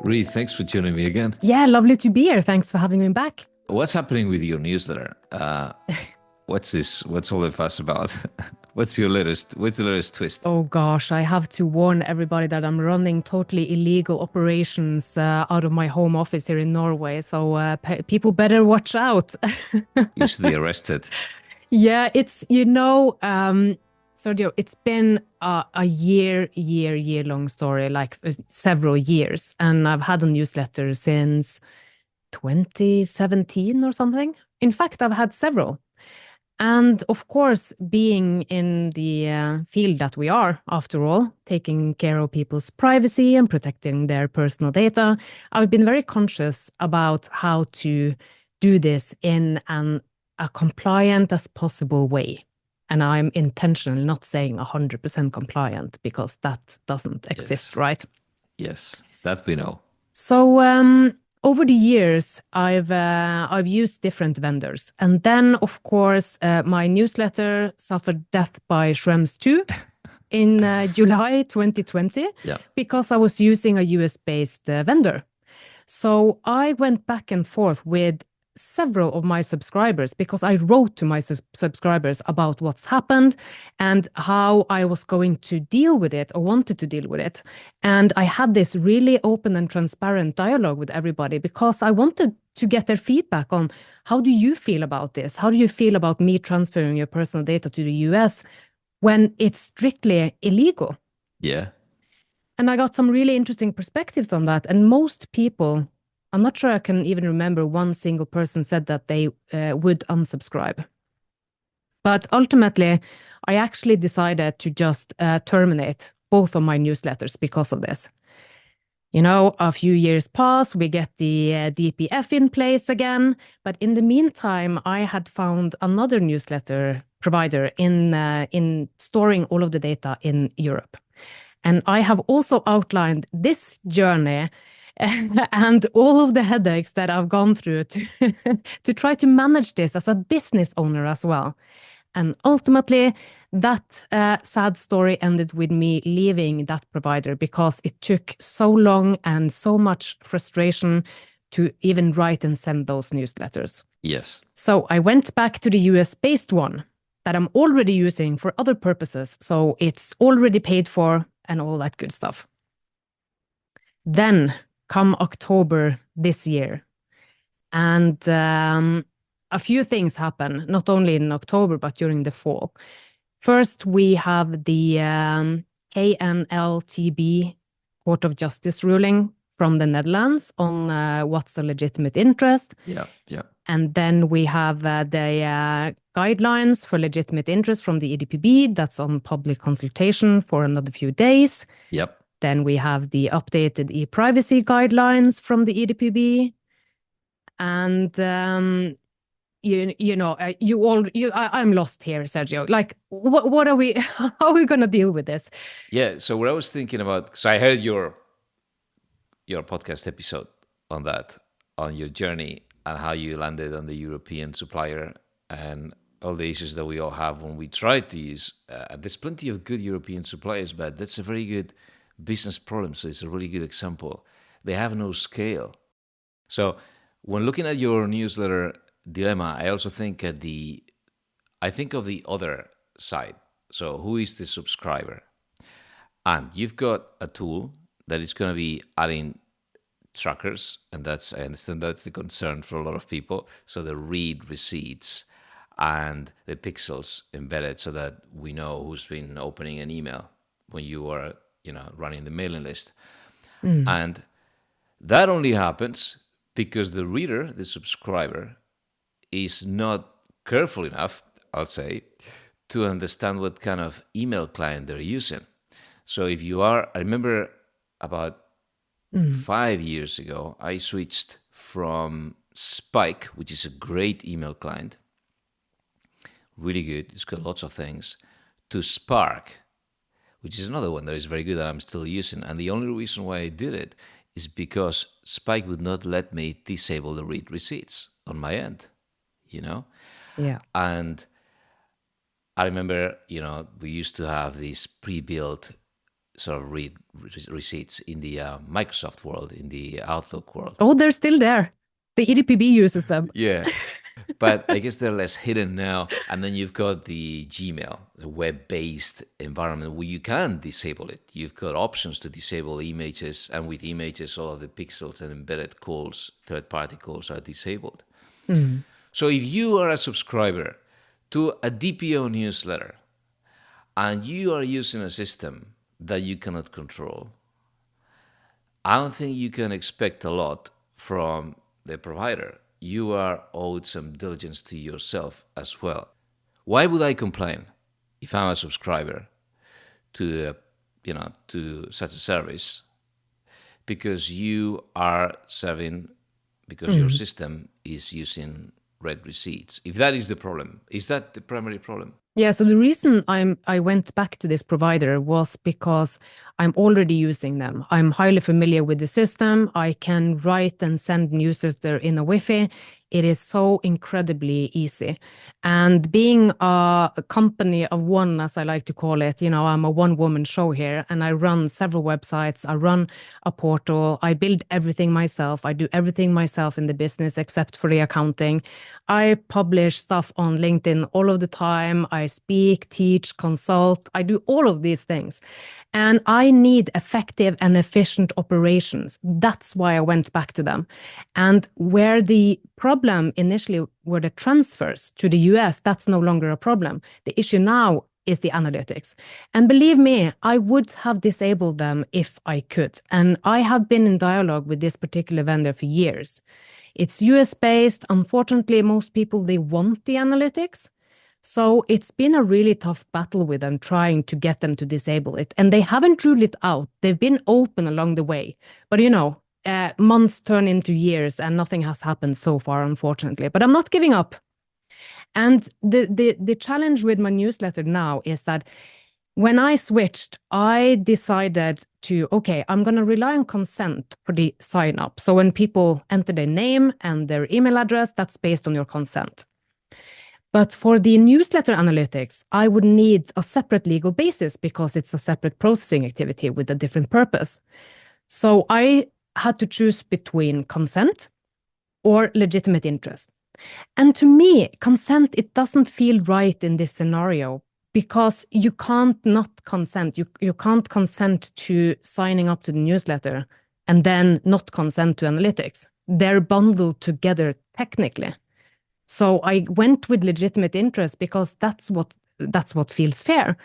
Rie, thanks for tuning me again. Yeah, lovely to be here. Thanks for having me back. What's happening with your newsletter? What's this? What's all the fuss about? What's the latest twist? Oh gosh, I have to warn everybody that I'm running totally illegal operations out of my home office here in Norway. So people better watch out. You should be arrested. Yeah, Sergio, it's been a year-long story, like several years. And I've had a newsletter since 2017 or something. In fact, I've had several. And of course, being in the field that we are, after all, taking care of people's privacy and protecting their personal data, I've been very conscious about how to do this in a compliant as possible way. And I'm intentionally not saying 100% compliant because that doesn't exist, Yes. right? Yes, that we know. So over the years, I've used different vendors, and then of course my newsletter suffered death by Schrems 2 in July 2020 Yeah. because I was using a US-based vendor. So I went back and forth with several of my subscribers because I wrote to my subscribers about what's happened and how I was going to deal with it or wanted to deal with it. And I had this really open and transparent dialogue with everybody because I wanted to get their feedback on how do you feel about this? How do you feel about me transferring your personal data to the US when it's strictly illegal? Yeah. And I got some really interesting perspectives on that. And most people, I'm not sure I can even remember one single person said that they would unsubscribe. But ultimately, I actually decided to just terminate both of my newsletters because of this. You know, a few years pass, we get the DPF in place again. But in the meantime, I had found another newsletter provider in storing all of the data in Europe. And I have also outlined this journey and all of the headaches that I've gone through to try to manage this as a business owner as well. And ultimately, that sad story ended with me leaving that provider because it took so long and so much frustration to even write and send those newsletters. Yes. So I went back to the US-based one that I'm already using for other purposes. So it's already paid for and all that good stuff. Then come October this year, and a few things happen, not only in October, but during the fall. First, we have the KNLTB Court of Justice ruling from the Netherlands on what's a legitimate interest. Yeah. Yeah. And then we have the guidelines for legitimate interest from the EDPB. That's on public consultation for another few days. Yep. Then we have the updated e-privacy guidelines from the EDPB. And I'm lost here, Sergio. Like, what are we? How are we going to deal with this? Yeah. So what I was thinking about, so I heard your podcast episode on that, on your journey and how you landed on the European supplier and all the issues that we all have when we try to use. There's plenty of good European suppliers, but that's a very good business problem. So it's a really good example. They have no scale. So when looking at your newsletter dilemma, I also think of the other side. So who is the subscriber? And you've got a tool that is going to be adding trackers, and I understand that's the concern for a lot of people. So the read receipts and the pixels embedded so that we know who's been opening an email when you are, running the mailing list. And that only happens because the reader, the subscriber, is not careful enough, I'll say, to understand what kind of email client they're using. So if you are, I remember about 5 years ago, I switched from Spike, which is a great email client, really good, it's got lots of things, to Spark, which is another one that is very good that I'm still using. And the only reason why I did it is because Spike would not let me disable the read receipts on my end, Yeah. And I remember, we used to have these pre-built sort of read receipts in the Microsoft world, in the Outlook world. Oh, they're still there. The EDPB uses them. Yeah. But I guess they're less hidden now. And then you've got the Gmail, the web-based environment where you can disable it. You've got options to disable images, and with images, all of the pixels and embedded calls, third-party calls are disabled. So if you are a subscriber to a DPO newsletter and you are using a system that you cannot control, I don't think you can expect a lot from the provider. You are owed some diligence to yourself as well. Why would I complain if I'm a subscriber to to such a service? Because you are serving, because your system is using red receipts. If that is the problem, is that the primary problem? Yeah, so the reason I went back to this provider was because I'm already using them. I'm highly familiar with the system. I can write and send newsletter in a Wi-Fi. It is so incredibly easy. And being a company of one, as I like to call it, I'm a one-woman show here, and I run several websites. I run a portal. I build everything myself. I do everything myself in the business except for the accounting. I publish stuff on LinkedIn all of the time. I speak, teach, consult. I do all of these things. And I need effective and efficient operations. That's why I went back to them. And where the problem initially were the transfers to the US, that's no longer a problem. The issue now is the analytics. And believe me, I would have disabled them if I could. And I have been in dialogue with this particular vendor for years. It's US-based. Unfortunately, most people, they want the analytics. So it's been a really tough battle with them, trying to get them to disable it. And they haven't ruled it out. They've been open along the way. But months turn into years and nothing has happened so far, unfortunately. But I'm not giving up. And the challenge with my newsletter now is that when I switched, I decided okay, I'm going to rely on consent for the sign up. So when people enter their name and their email address, that's based on your consent. But for the newsletter analytics, I would need a separate legal basis because it's a separate processing activity with a different purpose. So I had to choose between consent or legitimate interest. And to me, consent, it doesn't feel right in this scenario because you can't not consent. You can't consent to signing up to the newsletter and then not consent to analytics. They're bundled together technically. So I went with legitimate interest because that's what feels fair.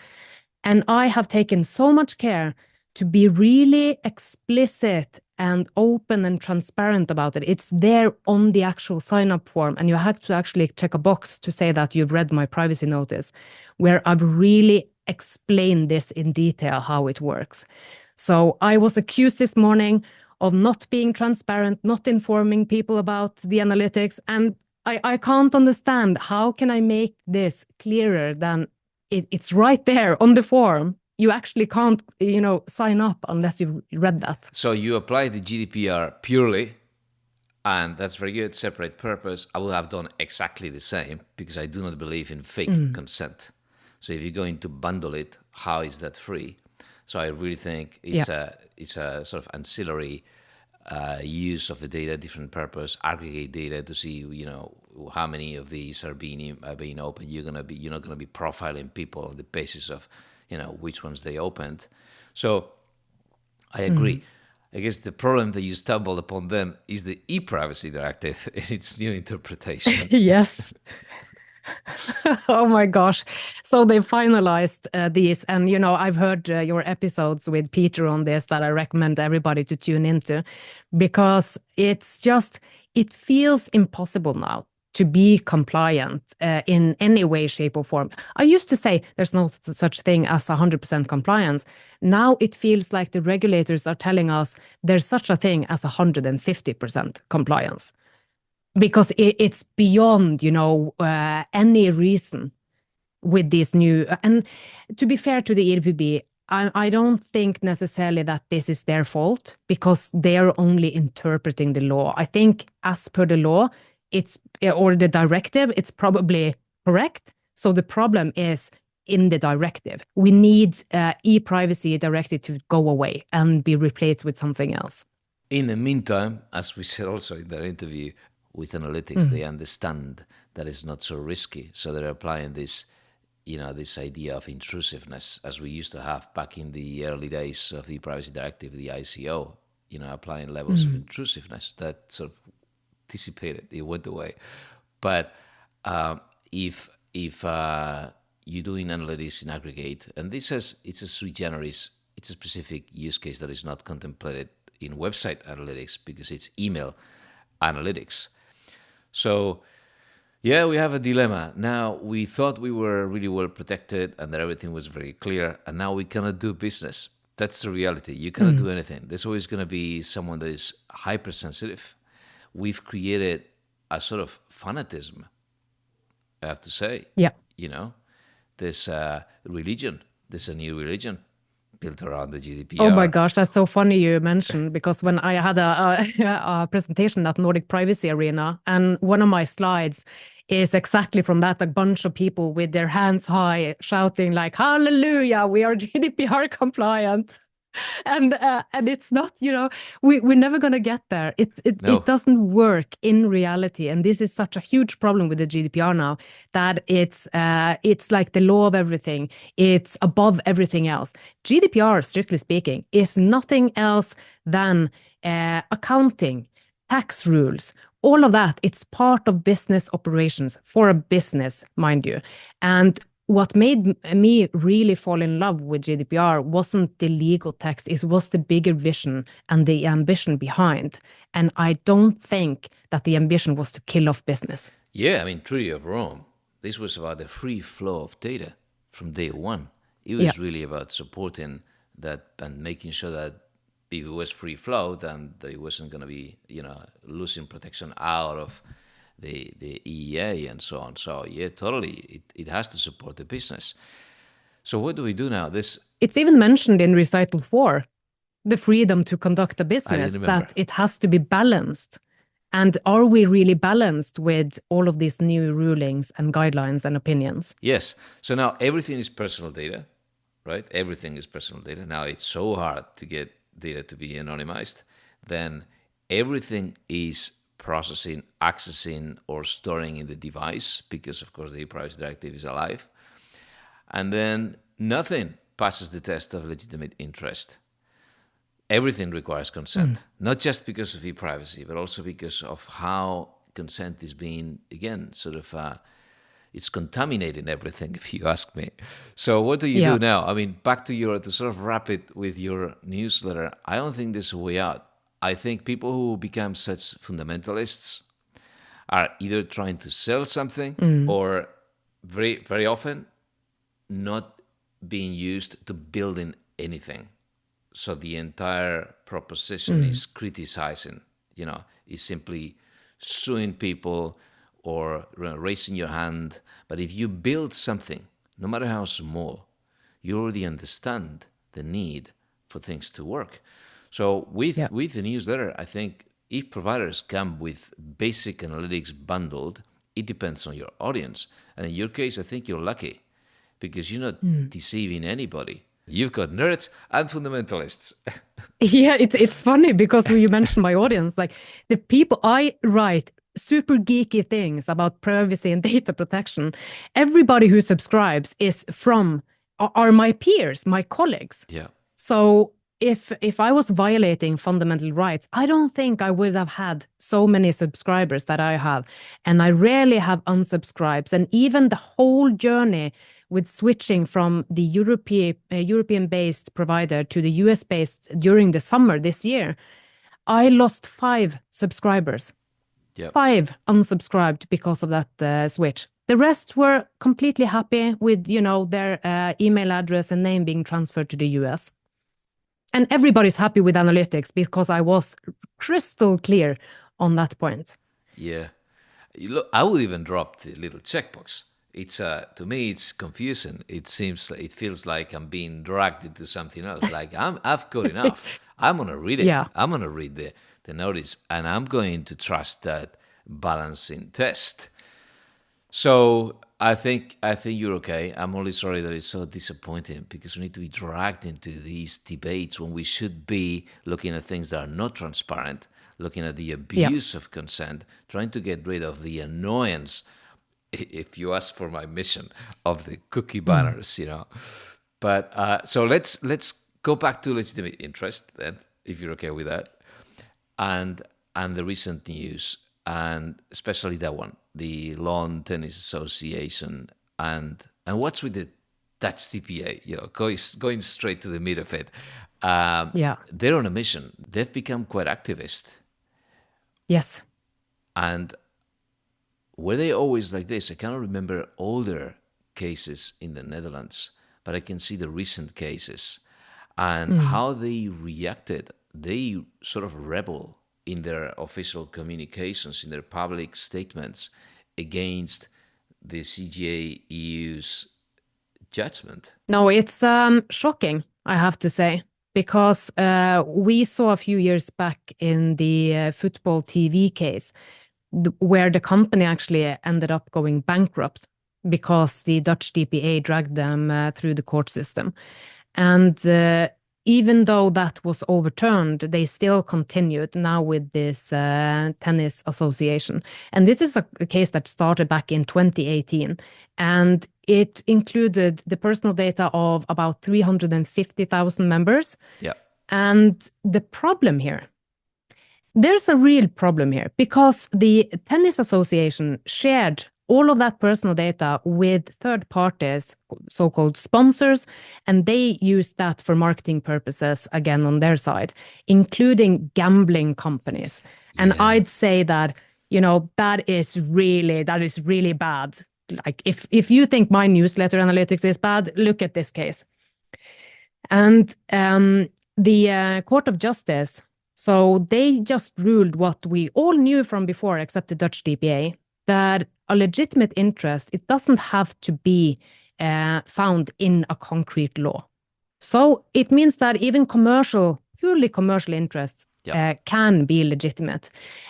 And I have taken so much care to be really explicit and open and transparent about it. It's there on the actual sign-up form, and you have to actually check a box to say that you've read my privacy notice, where I've really explained this in detail, how it works. So I was accused this morning of not being transparent, not informing people about the analytics, and I can't understand how can I make this clearer than it's right there on the form. You actually can't, sign up unless you've read that. So you apply the GDPR purely, and that's very good, separate purpose. I would have done exactly the same because I do not believe in fake consent. So if you're going to bundle it, how is that free? So I really think it's a sort of ancillary use of the data, different purpose, aggregate data to see, how many of these are being open. You're not gonna be profiling people on the basis of, which ones they opened. So I agree. I guess the problem that you stumbled upon then is the e-privacy directive and its new interpretation. Yes. Oh my gosh. So they finalized these, and I've heard your episodes with Peter on this that I recommend everybody to tune into, because it feels impossible now to be compliant in any way, shape or form. I used to say there's no such thing as 100% compliance. Now it feels like the regulators are telling us there's such a thing as 150% compliance. Because it's beyond, any reason with these new. And to be fair to the EDPB, I don't think necessarily that this is their fault because they are only interpreting the law. I think as per the law, or the directive, it's probably correct. So the problem is in the directive. We need e-privacy directive to go away and be replaced with something else. In the meantime, as we said also in that interview, with analytics, they understand that it's not so risky. So they're applying this, this idea of intrusiveness, as we used to have back in the early days of the Privacy Directive, the ICO, applying levels of intrusiveness that sort of dissipated, it went away. But if you're doing analytics in aggregate, and it's a sui generis, it's a specific use case that is not contemplated in website analytics because it's email analytics. So, yeah, we have a dilemma. Now, we thought we were really well protected and that everything was very clear, and now we cannot do business. That's the reality. You cannot do anything. There's always going to be someone that is hypersensitive. We've created a sort of fanatism, I have to say. Yeah. There's a religion. There's a new religion built around the GDPR. Oh my gosh, that's so funny you mentioned, because when I had a presentation at Nordic Privacy Arena, and one of my slides is exactly from that, a bunch of people with their hands high shouting like, hallelujah, we are GDPR compliant. And it's not, we're never going to get there. It doesn't work in reality. And this is such a huge problem with the GDPR now, that it's like the law of everything. It's above everything else. GDPR, strictly speaking, is nothing else than accounting, tax rules, all of that. It's part of business operations for a business, mind you. And what made me really fall in love with GDPR wasn't the legal text, it was the bigger vision and the ambition behind. And I don't think that the ambition was to kill off business. Yeah, I mean, Treaty of Rome, this was about the free flow of data from day one. It was really about supporting that and making sure that if it was free flow, then it wasn't going to be, losing protection out of the EEA and so on. So yeah, totally, it has to support the business. So what do we do now? It's even mentioned in Recital 4, the freedom to conduct a business, that it has to be balanced. And are we really balanced with all of these new rulings and guidelines and opinions? Yes. So now everything is personal data, right? Everything is personal data. Now it's so hard to get data to be anonymized. Then everything is processing, accessing, or storing in the device, because of course the Privacy Directive is alive. And then nothing passes the test of legitimate interest. Everything requires consent, not just because of e-privacy, but also because of how consent is being, again, sort of, it's contaminating everything, if you ask me. So what do you do now? I mean, back to sort of wrap it with your newsletter, I don't think there's a way out. I think people who become such fundamentalists are either trying to sell something or very, very often not being used to building anything. So the entire proposition is criticizing, is simply suing people or raising your hand. But if you build something, no matter how small, you already understand the need for things to work. So with the newsletter, I think if providers come with basic analytics bundled, it depends on your audience. And in your case, I think you're lucky because you're not deceiving anybody. You've got nerds and fundamentalists. Yeah, it's funny because you mentioned my audience. Like the people I write super geeky things about privacy and data protection. Everybody who subscribes are my peers, my colleagues. Yeah. So if I was violating fundamental rights, I don't think I would have had so many subscribers that I have. And I rarely have unsubscribes. And even the whole journey with switching from the European-based provider to the US-based during the summer this year, I lost 5 subscribers. Yep. 5 unsubscribed because of that switch. The rest were completely happy with, their email address and name being transferred to the US. And everybody's happy with analytics because I was crystal clear on that point. Yeah. Look, I would even drop the little checkbox. It's to me, it's confusing. It feels like I'm being dragged into something else. Like I've got enough. I'm gonna read it. Yeah. I'm gonna read the notice, and I'm going to trust that balancing test. So I think you're okay. I'm only sorry that it's so disappointing because we need to be dragged into these debates when we should be looking at things that are not transparent, looking at the Yeah. abuse of consent, trying to get rid of the annoyance, if you ask for my mission, of the cookie Mm. banners. But so let's go back to legitimate interest then, if you're okay with that, and the recent news, and especially that one, the Lawn Tennis Association, and what's with the Dutch DPA, going straight to the meat of it. Yeah. They're on a mission. They've become quite activist, Yes. and were they always like this? I cannot remember older cases in the Netherlands, but I can see the recent cases and Mm. how they reacted. They sort of rebel in their official communications, in their public statements against the CJEU's judgment. No, it's shocking, I have to say, because we saw a few years back in the football TV case where the company actually ended up going bankrupt because the Dutch DPA dragged them through the court system. And even though that was overturned, they still continued now with this tennis association. And this is a case that started back in 2018. And it included the personal data of about 350,000 members. Yeah. And the problem here, there's a real problem here because the tennis association shared all of that personal data with third parties, so-called sponsors, and they used that for marketing purposes again on their side, including gambling companies. And Yeah. I'd say that, that is really bad. Like if you think my newsletter analytics is bad, look at this case. And the Court of Justice, so they just ruled what we all knew from before, except the Dutch DPA, that a legitimate interest, it doesn't have to be found in a concrete law. So it means that even purely commercial interests can be legitimate.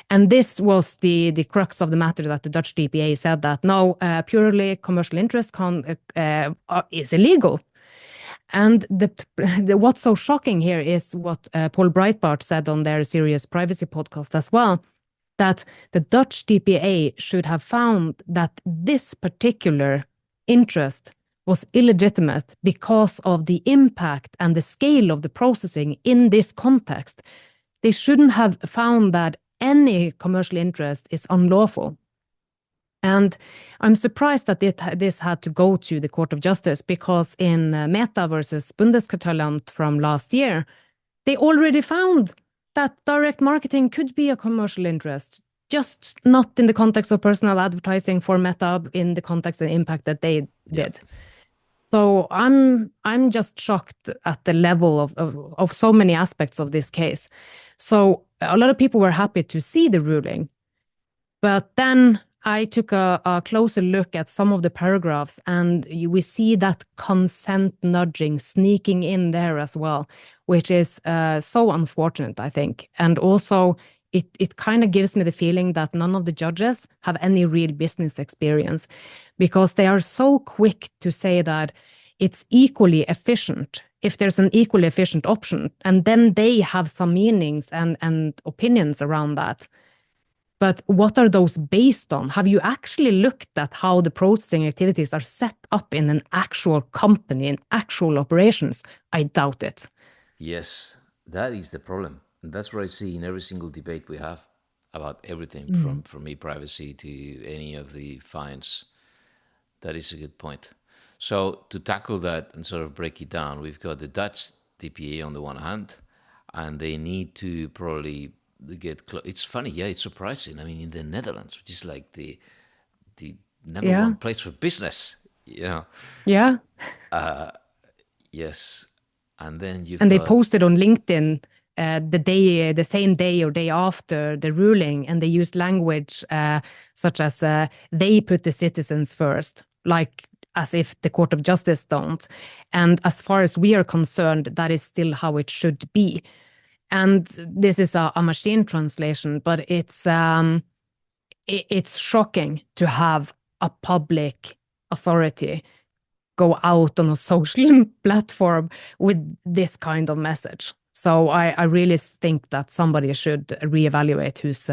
And this was the crux of the matter, that the Dutch DPA said that no, purely commercial interest is illegal. And what's so shocking here is what Paul Breitbart said on their Serious Privacy podcast as well, that the Dutch DPA should have found that this particular interest was illegitimate because of the impact and the scale of the processing in this context. They shouldn't have found that any commercial interest is unlawful. And I'm surprised that this had to go to the Court of Justice, because in Meta versus Bundeskartellamt from last year, they already found that direct marketing could be a commercial interest, just not in the context of personal advertising for Meta, in the context and impact that they did. So I'm just shocked at the level of so many aspects of this case. So a lot of people were happy to see the ruling, but then I took a closer look at some of the paragraphs, and we see that consent nudging sneaking in there as well, which is so unfortunate, I think. And also, it kind of gives me the feeling that none of the judges have any real business experience, because they are so quick to say that it's equally efficient if there's an equally efficient option, and then they have some meanings and opinions around that. But what are those based on? Have you actually looked at how the processing activities are set up in an actual company, in actual operations? I doubt it. Yes, that is the problem. And that's what I see in every single debate we have about everything from e-privacy to any of the fines. That is a good point. So to tackle that and sort of break it down, we've got the Dutch DPA on the one hand, and they need to probably get close. It's funny, yeah, it's surprising. I mean, in the Netherlands, which is like the number one place for business, Yeah. Yes, and then you've And they got posted on LinkedIn the same day or day after the ruling, and they used language such as they put the citizens first, like as if the Court of Justice don't. And as far as we are concerned, that is still how it should be. And this is a machine translation, but it's shocking to have a public authority go out on a social platform with this kind of message. So I really think that somebody should reevaluate who's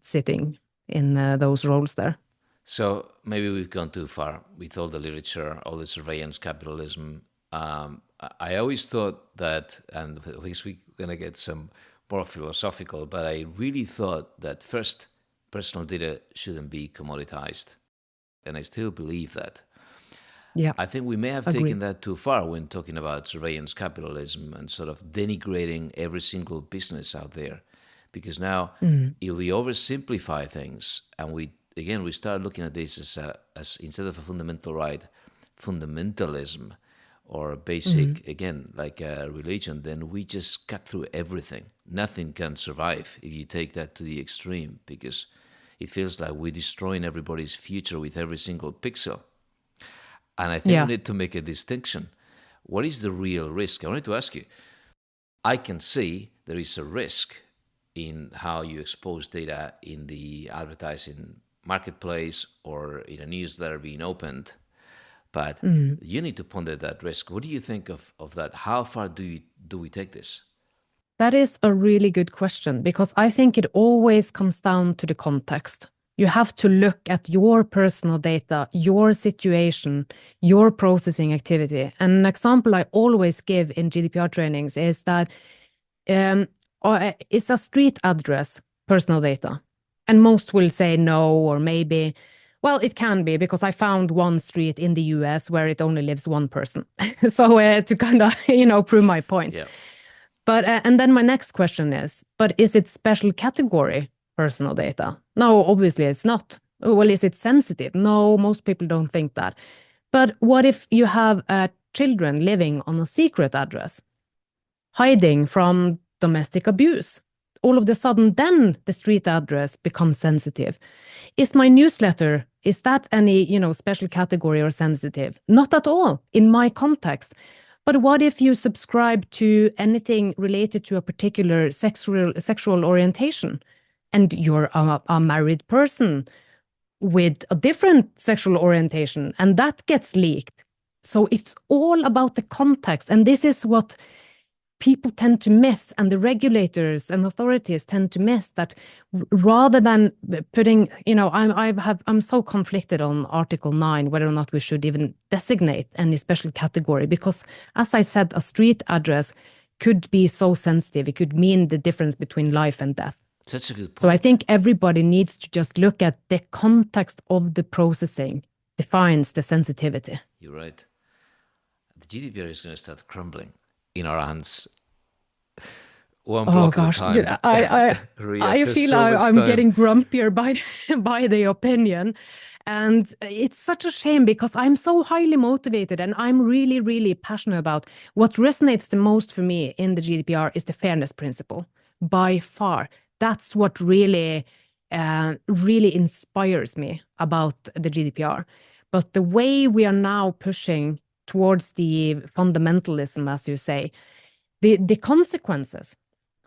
sitting in those roles there. So maybe we've gone too far with all the literature, all the surveillance capitalism. I always thought that, and at least we're going to get some more philosophical, but I really thought that first, personal data shouldn't be commoditized. And I still believe that. Yeah, I think we may have taken that too far when talking about surveillance capitalism and sort of denigrating every single business out there. Because now, if we oversimplify things and we start looking at this as instead of a fundamental right, fundamentalism, or basic, again, like a religion, then we just cut through everything. Nothing can survive if you take that to the extreme, because it feels like we're destroying everybody's future with every single pixel. And I think we need to make a distinction. What is the real risk? I wanted to ask you. I can see there is a risk in how you expose data in the advertising marketplace or in a newsletter being opened. But you need to ponder that risk. What do you think of that? How far do we take this? That is a really good question, because I think it always comes down to the context. You have to look at your personal data, your situation, your processing activity. And an example I always give in GDPR trainings is that is a street address personal data? And most will say no, or maybe, well, it can be, because I found one street in the US where it only lives one person. So to kind of, prove my point. Yeah. But and then my next question is, but is it special category personal data? No, obviously it's not. Well, is it sensitive? No, most people don't think that. But what if you have children living on a secret address, hiding from domestic abuse? All of a sudden, then the street address becomes sensitive. Is my newsletter, is that any, special category or sensitive? Not at all in my context. But what if you subscribe to anything related to a particular sexual orientation, and you're a married person with a different sexual orientation, and that gets leaked? So it's all about the context. And this is what people tend to miss, and the regulators and authorities tend to miss, that rather than putting, I'm so conflicted on Article 9, whether or not we should even designate any special category, because as I said, a street address could be so sensitive. It could mean the difference between life and death. Such a good point. So I think everybody needs to just look at the context of the processing defines the sensitivity. You're right. The GDPR is going to start crumbling in our hands. One block at a time. I feel I'm getting grumpier by the opinion. And it's such a shame, because I'm so highly motivated and I'm really, really passionate about what resonates the most for me in the GDPR is the fairness principle, by far. That's what really, really inspires me about the GDPR. But the way we are now pushing towards the fundamentalism, as you say, the consequences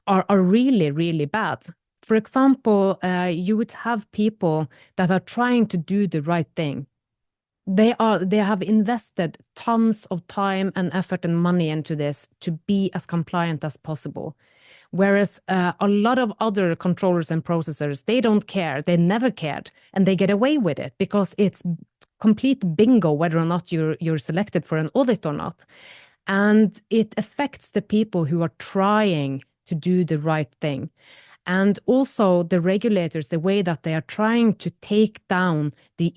are really, really bad. For example, you would have people that are trying to do the right thing. They have invested tons of time and effort and money into this to be as compliant as possible. Whereas a lot of other controllers and processors, they don't care. They never cared, and they get away with it because it's complete bingo whether or not you're selected for an audit or not. And it affects the people who are trying to do the right thing. And also the regulators, the way that they are trying to take down the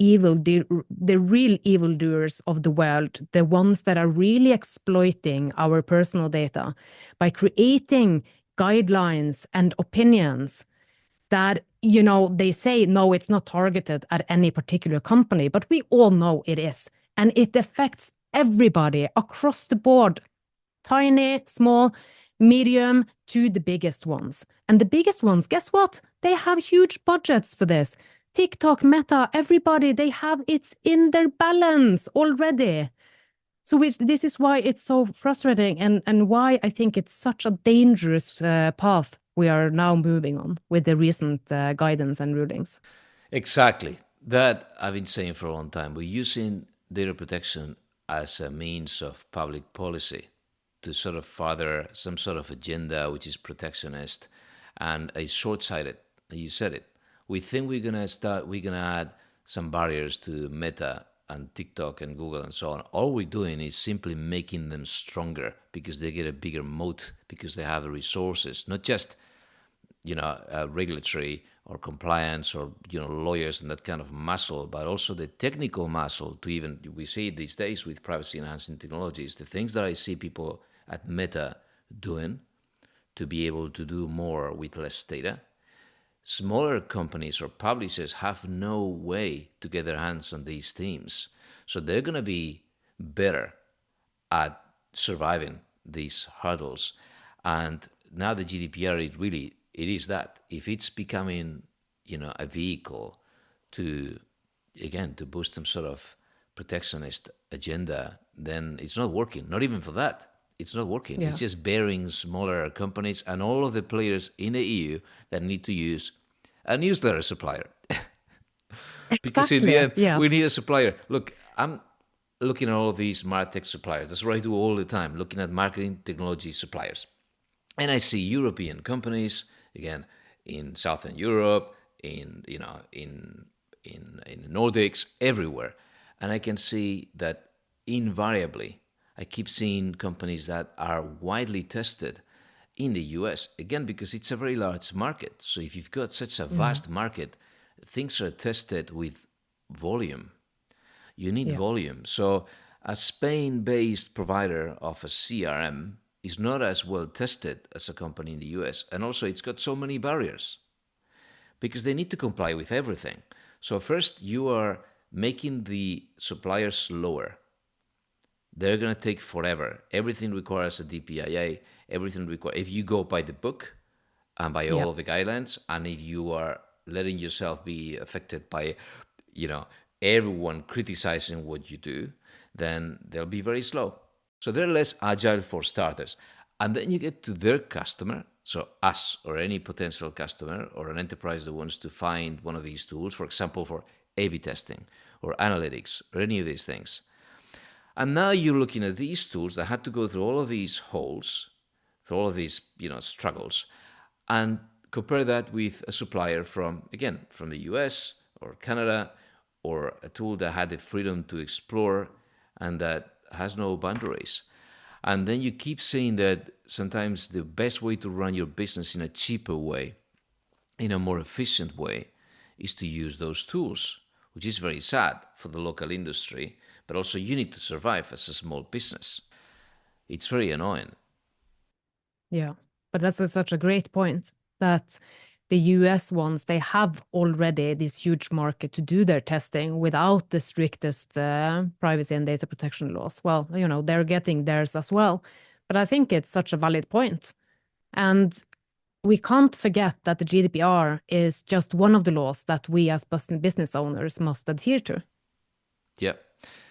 real evildoers of the world, the ones that are really exploiting our personal data by creating guidelines and opinions that, they say, no, it's not targeted at any particular company, but we all know it is. And it affects everybody across the board, tiny, small, medium to the biggest ones. And the biggest ones, guess what? They have huge budgets for this. TikTok, Meta, everybody, they have it in their balance already. So this is why it's so frustrating and why I think it's such a dangerous path we are now moving on with the recent guidance and rulings. Exactly. That I've been saying for a long time. We're using data protection as a means of public policy to sort of further some sort of agenda which is protectionist and a short-sighted. You said it. We think we're gonna add some barriers to Meta and TikTok and Google and so on. All we're doing is simply making them stronger because they get a bigger moat because they have the resources, not just regulatory or compliance or lawyers and that kind of muscle, but also the technical muscle to even, we see it these days with privacy enhancing technologies, the things that I see people at Meta doing to be able to do more with less data. Smaller companies or publishers have no way to get their hands on these themes. So they're going to be better at surviving these hurdles. And now the GDPR, it is that. If it's becoming, a vehicle to boost some sort of protectionist agenda, then it's not working. Not even for that. It's not working. Yeah. It's just bearing smaller companies and all of the players in the EU that need to use a newsletter supplier. Because in the end, we need a supplier. Look, I'm looking at all of these MarTech suppliers. That's what I do all the time, looking at marketing technology suppliers. And I see European companies, again, in Southern Europe, in the Nordics, everywhere. And I can see that invariably, I keep seeing companies that are widely tested in the US, again, because it's a very large market. So if you've got such a vast market, things are tested with volume. You need volume. So a Spain-based provider of a CRM is not as well tested as a company in the US. And also it's got so many barriers because they need to comply with everything. So first you are making the suppliers slower. They're going to take forever. Everything requires a DPIA. Everything requires, if you go by the book and by all of the guidelines, and if you are letting yourself be affected by, everyone criticizing what you do, then they'll be very slow. So they're less agile for starters. And then you get to their customer, so us or any potential customer or an enterprise that wants to find one of these tools, for example, for A/B testing or analytics or any of these things. And now you're looking at these tools that had to go through all of these holes, through all of these, struggles, and compare that with a supplier from the US or Canada, or a tool that had the freedom to explore and that has no boundaries. And then you keep saying that sometimes the best way to run your business in a cheaper way, in a more efficient way, is to use those tools, which is very sad for the local industry, but also you need to survive as a small business. It's very annoying. Yeah, but that's such a great point that the US ones, they have already this huge market to do their testing without the strictest privacy and data protection laws. Well, they're getting theirs as well. But I think it's such a valid point. And we can't forget that the GDPR is just one of the laws that we as business owners must adhere to. Yeah.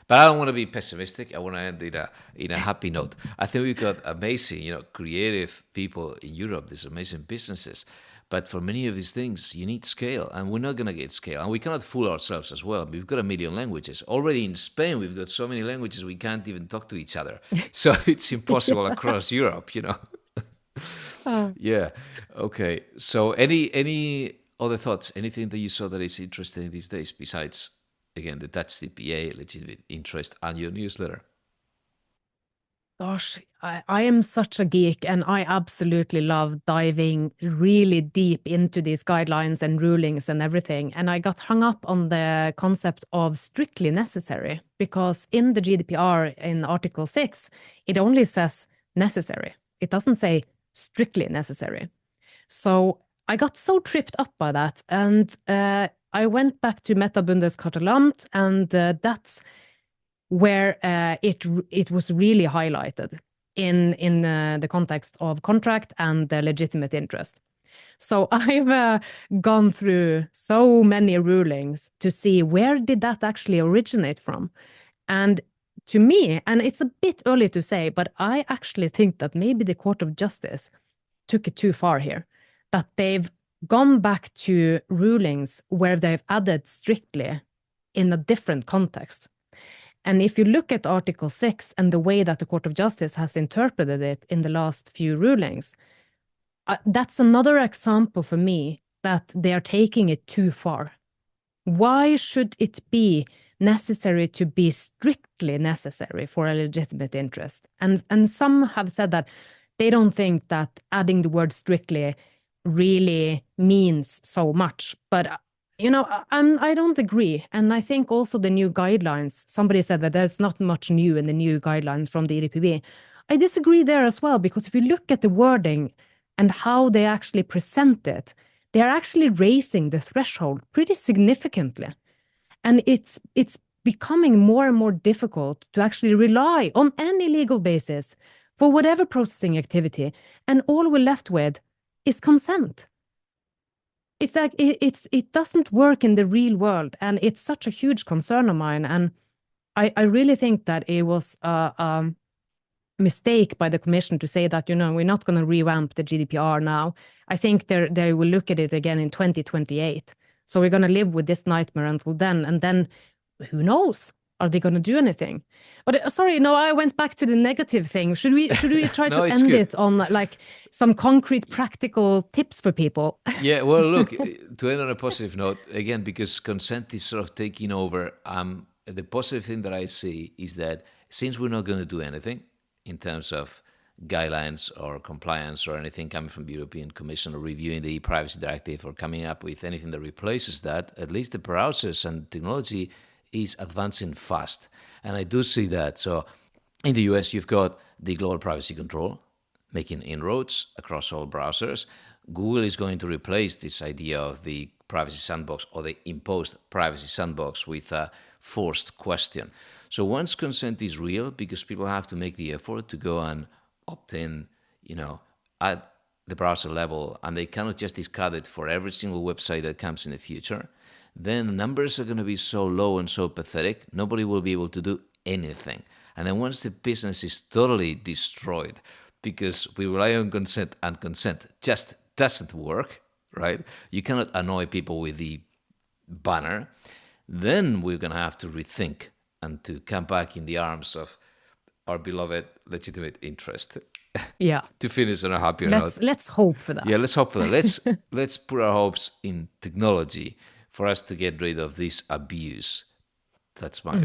But I don't want to be pessimistic. I want to end in a happy note. I think we've got amazing, creative people in Europe, these amazing businesses. But for many of these things, you need scale, and we're not going to get scale. And we cannot fool ourselves as well. We've got 1 million languages. Already in Spain, we've got so many languages we can't even talk to each other. So it's impossible across Europe, Yeah. Okay. So any other thoughts? Anything that you saw that is interesting these days besides, again, the Dutch CPA, legitimate interest, and your newsletter? Gosh, I am such a geek, and I absolutely love diving really deep into these guidelines and rulings and everything. And I got hung up on the concept of strictly necessary, because in the GDPR in Article 6, it only says necessary. It doesn't say strictly necessary. So I got so tripped up by that. And I went back to Meta Bundeskartellamt, and that's where it was really highlighted in the context of contract and the legitimate interest. So I've gone through so many rulings to see where did that actually originate from. And to me, and it's a bit early to say, but I actually think that maybe the Court of Justice took it too far here, that they've gone back to rulings where they've added strictly in a different context. And if you look at Article 6 and the way that the Court of Justice has interpreted it in the last few rulings, that's another example for me that they are taking it too far. Why should it be necessary to be strictly necessary for a legitimate interest? And some have said that they don't think that adding the word strictly really means so much. But I don't agree. And I think also the new guidelines, somebody said that there's not much new in the new guidelines from the EDPB. I disagree there as well, because if you look at the wording and how they actually present it, they are actually raising the threshold pretty significantly. And it's becoming more and more difficult to actually rely on any legal basis for whatever processing activity. And all we're left with is consent. It's like it doesn't work in the real world, and it's such a huge concern of mine. And I really think that it was a mistake by the Commission to say that, we're not going to revamp the GDPR now. I think they will look at it again in 2028. So we're going to live with this nightmare until then. And then who knows? Are they going to do anything? But sorry, no, I went back to the negative thing. Should we try to end it on like some concrete practical tips for people? Yeah, well, look, to end on a positive note, again, because consent is sort of taking over, the positive thing that I see is that since we're not going to do anything in terms of guidelines or compliance or anything coming from the European Commission or reviewing the e-privacy directive or coming up with anything that replaces that, at least the browsers and technology is advancing fast. And I do see that. So in the US, you've got the global privacy control making inroads across all browsers. Google is going to replace this idea of the privacy sandbox or the imposed privacy sandbox with a forced question. So once consent is real, because people have to make the effort to go and opt in, at the browser level, and they cannot just discard it for every single website that comes in the future, then the numbers are going to be so low and so pathetic, nobody will be able to do anything. And then once the business is totally destroyed, because we rely on consent and consent just doesn't work, right? You cannot annoy people with the banner. Then we're going to have to rethink and to come back in the arms of our beloved legitimate interest. Yeah. To finish on a happier note. Let's hope for that. Yeah, let's hope for that. Let's put our hopes in technology for us to get rid of this abuse. That's my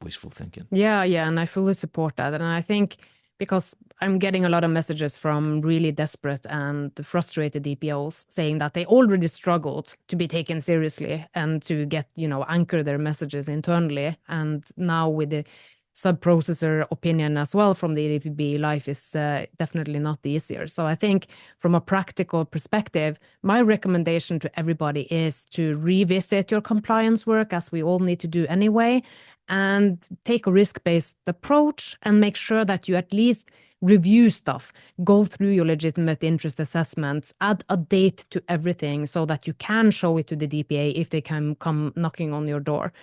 wishful thinking. Yeah, and I fully support that. And I think because I'm getting a lot of messages from really desperate and frustrated DPOs saying that they already struggled to be taken seriously and to get, anchor their messages internally. And now with the sub-processor opinion as well from the EDPB, life is definitely not easier. So I think from a practical perspective, my recommendation to everybody is to revisit your compliance work, as we all need to do anyway, and take a risk-based approach and make sure that you at least review stuff, go through your legitimate interest assessments, add a date to everything so that you can show it to the DPA if they can come knocking on your door.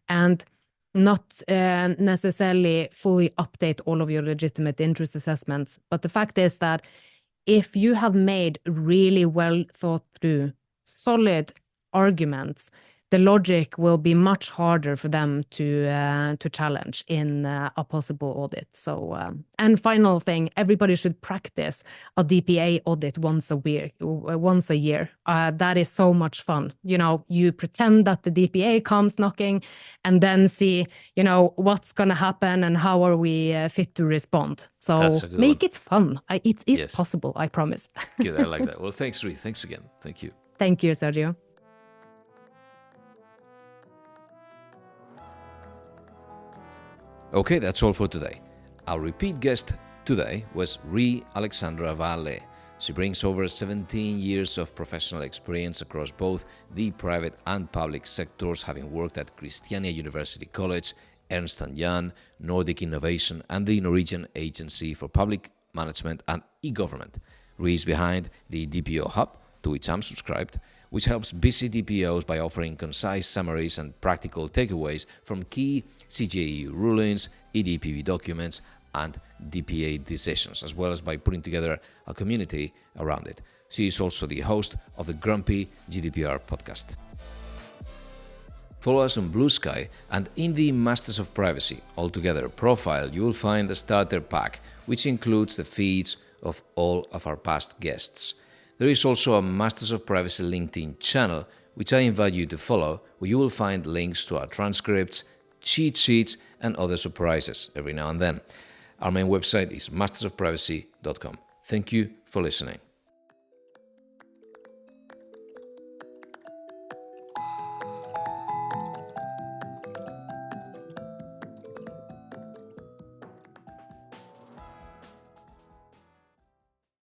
And not necessarily fully update all of your legitimate interest assessments. But the fact is that if you have made really well thought through, solid arguments, the logic will be much harder for them to challenge in a possible audit. So, and final thing, everybody should practice a DPA audit once a year. That is so much fun. You pretend that the DPA comes knocking, and then see, what's going to happen and how are we fit to respond. So make it fun. It is possible, I promise. Good, I like that. Well, thanks, Rie. Thanks again. Thank you. Thank you, Sergio. Okay, that's all for today. Our repeat guest today was Rie Aleksandra Walle. She brings over 17 years of professional experience across both the private and public sectors, having worked at Kristiania University College, Ernst Young, Nordic Innovation, and the Norwegian Agency for Public Management and eGovernment. Rie is behind the DPO Hub, to which I'm subscribed, which helps busy DPOs by offering concise summaries and practical takeaways from key CJEU rulings, EDPB documents, and DPA decisions, as well as by putting together a community around it. She is also the host of the Grumpy GDPR podcast. Follow us on Blue Sky, and in the Masters of Privacy Altogether profile, you will find the starter pack, which includes the feeds of all of our past guests. There is also a Masters of Privacy LinkedIn channel, which I invite you to follow, where you will find links to our transcripts, cheat sheets, and other surprises every now and then. Our main website is mastersofprivacy.com. Thank you for listening.